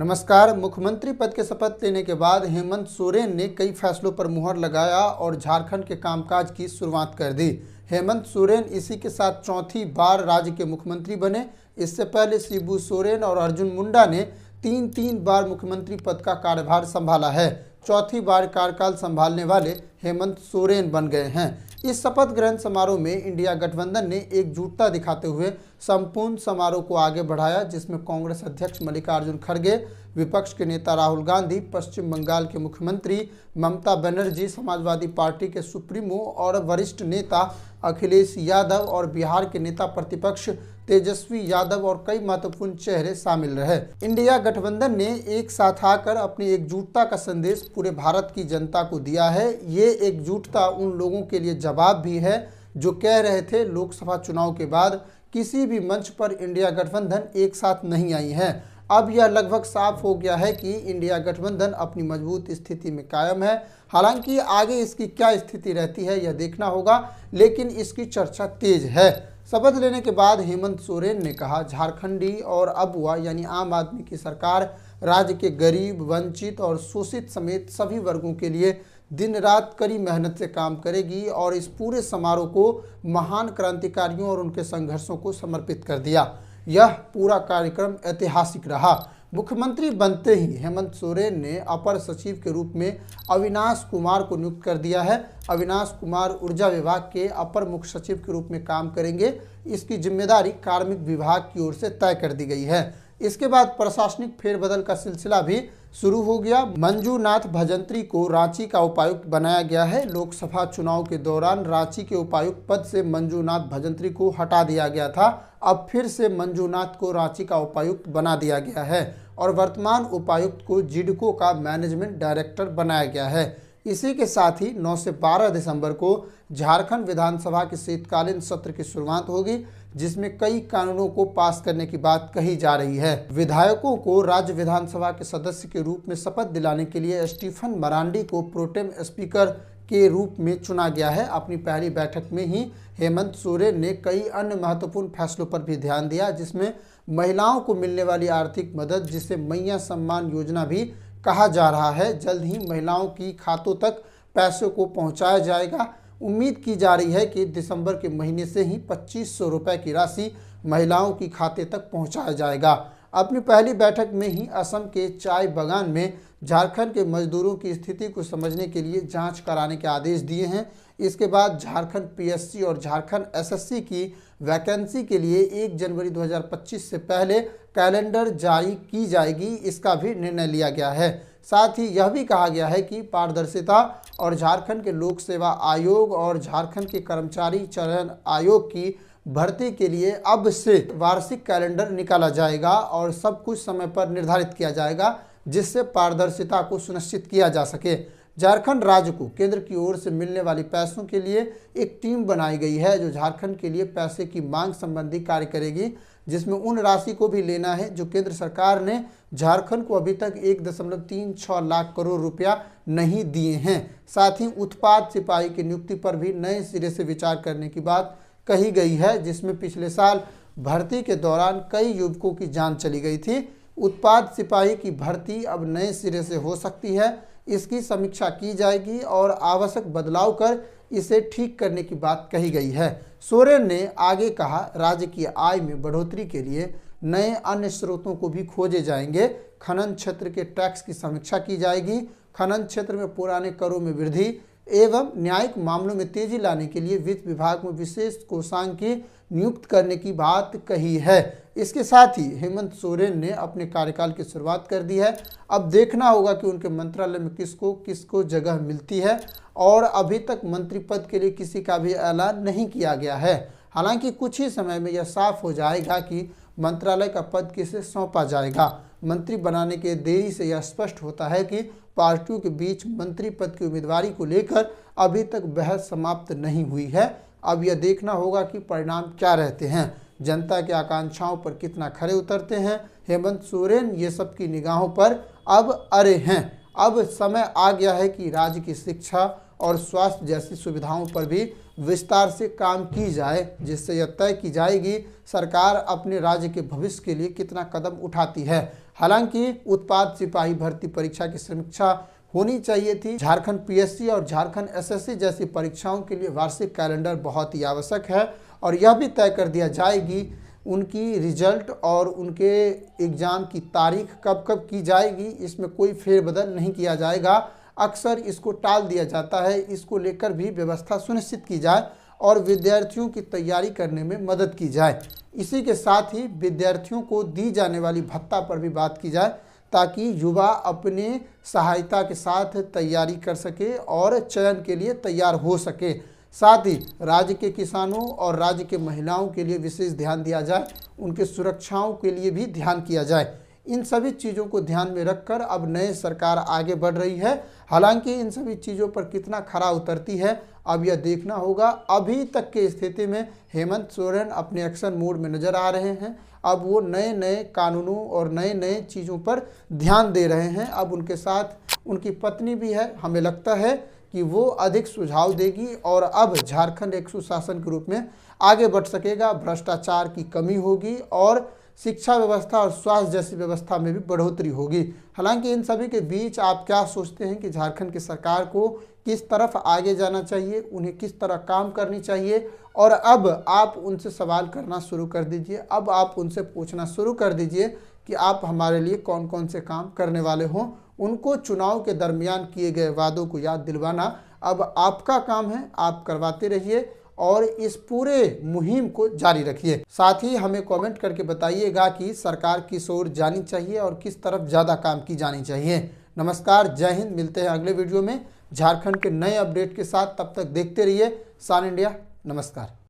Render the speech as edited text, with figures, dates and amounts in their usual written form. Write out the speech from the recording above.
नमस्कार। मुख्यमंत्री पद के शपथ लेने के बाद हेमंत सोरेन ने कई फैसलों पर मुहर लगाया और झारखंड के कामकाज की शुरुआत कर दी। हेमंत सोरेन इसी के साथ चौथी बार राज्य के मुख्यमंत्री बने। इससे पहले शिबू सोरेन और अर्जुन मुंडा ने तीन बार मुख्यमंत्री पद का कार्यभार संभाला है। चौथी बार कार्यकाल संभालने वाले हेमंत सोरेन बन गए हैं। इस शपथ ग्रहण समारोह में इंडिया गठबंधन ने एकजुटता दिखाते हुए संपूर्ण समारोह को आगे बढ़ाया, जिसमें कांग्रेस अध्यक्ष मल्लिकार्जुन खड़गे, विपक्ष के नेता राहुल गांधी, पश्चिम बंगाल के मुख्यमंत्री ममता बनर्जी, समाजवादी पार्टी के सुप्रीमो और वरिष्ठ नेता अखिलेश यादव और बिहार के नेता प्रतिपक्ष तेजस्वी यादव और कई महत्वपूर्ण चेहरे शामिल रहे। इंडिया गठबंधन ने एक साथ आकर अपनी एकजुटता का संदेश पूरे भारत की जनता को दिया है। ये एकजुटता उन लोगों के लिए जवाब भी है जो कह रहे थे लोकसभा चुनाव के बाद किसी भी मंच पर इंडिया गठबंधन एक साथ नहीं आई है। अब यह लगभग साफ हो गया है कि इंडिया गठबंधन अपनी मजबूत स्थिति में कायम है। हालांकि आगे इसकी क्या स्थिति रहती है यह देखना होगा, लेकिन इसकी चर्चा तेज है। शपथ लेने के बाद हेमंत सोरेन ने कहा, झारखंडी और अबुआ यानी आम आदमी की सरकार राज्य के गरीब, वंचित और शोषित समेत सभी वर्गों के लिए दिन रात कड़ी मेहनत से काम करेगी और इस पूरे समारोह को महान क्रांतिकारियों और उनके संघर्षों को समर्पित कर दिया। यह पूरा कार्यक्रम ऐतिहासिक रहा। मुख्यमंत्री बनते ही हेमंत सोरेन ने अपर सचिव के रूप में अविनाश कुमार को नियुक्त कर दिया है। अविनाश कुमार ऊर्जा विभाग के अपर मुख्य सचिव के रूप में काम करेंगे। इसकी जिम्मेदारी कार्मिक विभाग की ओर से तय कर दी गई है। इसके बाद प्रशासनिक फेरबदल का सिलसिला भी शुरू हो गया। मंजूनाथ भजंत्री को रांची का उपायुक्त बनाया गया है। लोकसभा चुनाव के दौरान रांची के उपायुक्त पद से मंजूनाथ भजंत्री को हटा दिया गया था। अब फिर से मंजूनाथ को रांची का उपायुक्त बना दिया गया है और वर्तमान उपायुक्त को जिडको का मैनेजमेंट डायरेक्टर बनाया गया है। इसी के साथ ही 9 से 12 दिसंबर को झारखंड विधानसभा के शीतकालीन सत्र की शुरुआत होगी, जिसमें कई कानूनों को पास करने की बात कही जा रही है। विधायकों को राज्य विधानसभा के सदस्य के रूप में शपथ दिलाने के लिए स्टीफन मरांडी को प्रोटेम स्पीकर के रूप में चुना गया है। अपनी पहली बैठक में ही हेमंत सोरेन ने कई अन्य महत्वपूर्ण फैसलों पर भी ध्यान दिया, जिसमें महिलाओं को मिलने वाली आर्थिक मदद, जिसे मैया सम्मान योजना भी कहा जा रहा है, जल्द ही महिलाओं की खातों तक पैसों को पहुंचाया जाएगा। उम्मीद की जा रही है कि दिसंबर के महीने से ही 2500 रुपये की राशि महिलाओं की खाते तक पहुंचाया जाएगा। अपनी पहली बैठक में ही असम के चाय बागान में झारखंड के मजदूरों की स्थिति को समझने के लिए जांच कराने के आदेश दिए हैं। इसके बाद झारखंड पीएससी और झारखंड एसएससी की वैकेंसी के लिए 1 जनवरी 2025 से पहले कैलेंडर जारी की जाएगी, इसका भी निर्णय लिया गया है। साथ ही यह भी कहा गया है कि पारदर्शिता और झारखंड के लोक सेवा आयोग और झारखंड के कर्मचारी चयन आयोग की भर्ती के लिए अब से वार्षिक कैलेंडर निकाला जाएगा और सब कुछ समय पर निर्धारित किया जाएगा, जिससे पारदर्शिता को सुनिश्चित किया जा सके। झारखंड राज्य को केंद्र की ओर से मिलने वाली पैसों के लिए एक टीम बनाई गई है जो झारखंड के लिए पैसे की मांग संबंधी कार्य करेगी, जिसमें उन राशि को भी लेना है जो केंद्र सरकार ने झारखंड को अभी तक 1.36 लाख करोड़ रुपया नहीं दिए हैं। साथ ही उत्पाद सिपाही की नियुक्ति पर भी नए सिरे से विचार करने की बात कही गई है, जिसमें पिछले साल भर्ती के दौरान कई युवकों की जान चली गई थी। उत्पाद सिपाही की भर्ती अब नए सिरे से हो सकती है। इसकी समीक्षा की जाएगी और आवश्यक बदलाव कर इसे ठीक करने की बात कही गई है। सोरेन ने आगे कहा, राज्य की आय में बढ़ोतरी के लिए नए अन्य स्रोतों को भी खोजे जाएंगे। खनन क्षेत्र के टैक्स की समीक्षा की जाएगी। खनन क्षेत्र में पुराने करों में वृद्धि एवं न्यायिक मामलों में तेजी लाने के लिए वित्त विभाग में विशेष कोषांग की नियुक्त करने की बात कही है। इसके साथ ही हेमंत सोरेन ने अपने कार्यकाल की शुरुआत कर दी है। अब देखना होगा कि उनके मंत्रालय में किसको किसको जगह मिलती है और अभी तक मंत्री पद के लिए किसी का भी ऐलान नहीं किया गया है। हालांकि कुछ ही समय में यह साफ हो जाएगा कि मंत्रालय का पद किसे सौंपा जाएगा। मंत्री बनाने के देरी से यह स्पष्ट होता है कि पार्टियों के बीच मंत्री पद की उम्मीदवारी को लेकर अभी तक बहस समाप्त नहीं हुई है। अब यह देखना होगा कि परिणाम क्या रहते हैं, जनता की आकांक्षाओं पर कितना खरे उतरते हैं। हेमंत सोरेन ये सब की निगाहों पर अब अरे हैं। अब समय आ गया है कि राज्य की शिक्षा और स्वास्थ्य जैसी सुविधाओं पर भी विस्तार से काम की जाए, जिससे यह तय की जाएगी सरकार अपने राज्य के भविष्य के लिए कितना कदम उठाती है। हालांकि उत्पाद सिपाही भर्ती परीक्षा की समीक्षा होनी चाहिए थी। झारखंड पीएससी और झारखंड एसएससी जैसी परीक्षाओं के लिए वार्षिक कैलेंडर बहुत ही आवश्यक है और यह भी तय कर दिया जाएगी उनकी रिजल्ट और उनके एग्ज़ाम की तारीख कब कब की जाएगी। इसमें कोई फेरबदल नहीं किया जाएगा। अक्सर इसको टाल दिया जाता है। इसको लेकर भी व्यवस्था सुनिश्चित की जाए और विद्यार्थियों की तैयारी करने में मदद की जाए। इसी के साथ ही विद्यार्थियों को दी जाने वाली भत्ता पर भी बात की जाए, ताकि युवा अपने सहायता के साथ तैयारी कर सके और चयन के लिए तैयार हो सके। साथ ही राज्य के किसानों और राज्य के महिलाओं के लिए विशेष ध्यान दिया जाए, उनके सुरक्षाओं के लिए भी ध्यान किया जाए। इन सभी चीज़ों को ध्यान में रखकर अब नई सरकार आगे बढ़ रही है। हालांकि इन सभी चीज़ों पर कितना खरा उतरती है अब यह देखना होगा। अभी तक की स्थिति में हेमंत सोरेन अपने एक्शन मोड में नज़र आ रहे हैं। अब वो नए नए कानूनों और नए नए चीज़ों पर ध्यान दे रहे हैं। अब उनके साथ उनकी पत्नी भी है। हमें लगता है कि वो अधिक सुझाव देगी और अब झारखंड एक सुशासन के रूप में आगे बढ़ सकेगा। भ्रष्टाचार की कमी होगी और शिक्षा व्यवस्था और स्वास्थ्य जैसी व्यवस्था में भी बढ़ोतरी होगी। हालांकि इन सभी के बीच आप क्या सोचते हैं कि झारखंड की सरकार को किस तरफ आगे जाना चाहिए, उन्हें किस तरह काम करनी चाहिए? और अब आप उनसे सवाल करना शुरू कर दीजिए। अब आप उनसे पूछना शुरू कर दीजिए कि आप हमारे लिए कौन कौन से काम करने वाले हों। उनको चुनाव के दरमियान किए गए वादों को याद दिलवाना अब आपका काम है। आप करवाते रहिए और इस पूरे मुहिम को जारी रखिए। साथ ही हमें कमेंट करके बताइएगा कि सरकार किस ओर जानी चाहिए और किस तरफ ज़्यादा काम की जानी चाहिए। नमस्कार, जय हिंद। मिलते हैं अगले वीडियो में झारखंड के नए अपडेट के साथ। तब तक देखते रहिए सान इंडिया। नमस्कार।